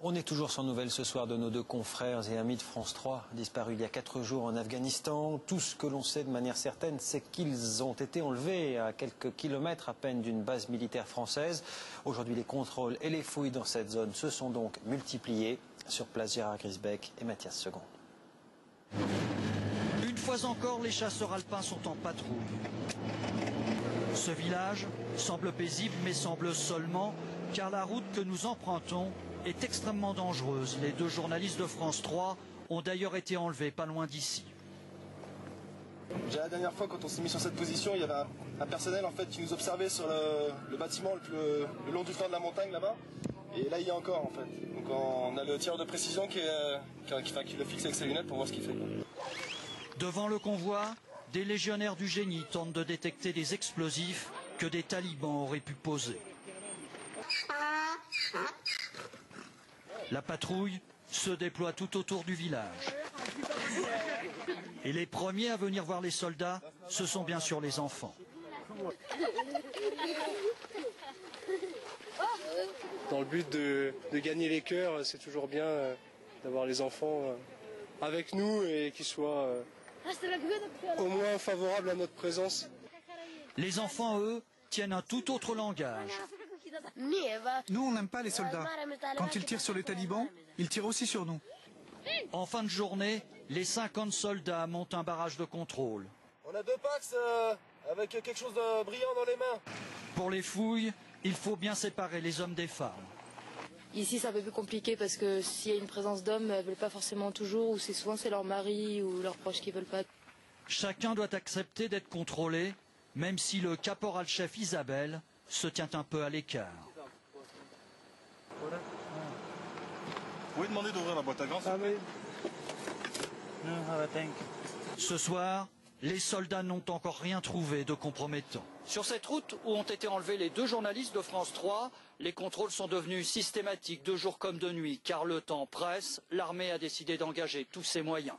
On est toujours sans nouvelles ce soir de nos deux confrères et amis de France 3, disparus il y a 4 jours en Afghanistan. Tout ce que l'on sait de manière certaine, c'est qu'ils ont été enlevés à quelques kilomètres à peine d'une base militaire française. Aujourd'hui, les contrôles et les fouilles dans cette zone se sont donc multipliés. Sur place, Gérard Grisbeck et Mathias Second. Une fois encore, les chasseurs alpins sont en patrouille. Ce village semble paisible, mais semble seulement, car la route que nous empruntons est extrêmement dangereuse. Les deux journalistes de France 3 ont d'ailleurs été enlevés pas loin d'ici. La dernière fois, quand on s'est mis sur cette position, il y avait un personnel en fait qui nous observait sur le bâtiment le long du flanc de la montagne là-bas. Et là, il y a encore en fait. Donc on a le tireur de précision qui le fixe avec ses lunettes pour voir ce qu'il fait. Devant le convoi, des légionnaires du génie tentent de détecter des explosifs que des talibans auraient pu poser. La patrouille se déploie tout autour du village. Et les premiers à venir voir les soldats, ce sont bien sûr les enfants. Dans le but de gagner les cœurs, c'est toujours bien d'avoir les enfants avec nous et qu'ils soient au moins favorables à notre présence. Les enfants, eux, tiennent un tout autre langage. Nous, on n'aime pas les soldats. Quand ils tirent sur les talibans, ils tirent aussi sur nous. En fin de journée, les 50 soldats montent un barrage de contrôle. On a 2 Pax avec quelque chose de brillant dans les mains. Pour les fouilles, il faut bien séparer les hommes des femmes. Ici, c'est un peu plus compliqué parce que s'il y a une présence d'hommes, elles ne veulent pas forcément toujours, ou souvent c'est leur mari ou leurs proches qui ne veulent pas. Chacun doit accepter d'être contrôlé, même si le caporal-chef Isabelle se tient un peu à l'écart. Vous pouvez demander d'ouvrir la boîte à gants? Ce soir, les soldats n'ont encore rien trouvé de compromettant. Sur cette route où ont été enlevés les deux journalistes de France 3, les contrôles sont devenus systématiques de jour comme de nuit, car le temps presse, l'armée a décidé d'engager tous ses moyens.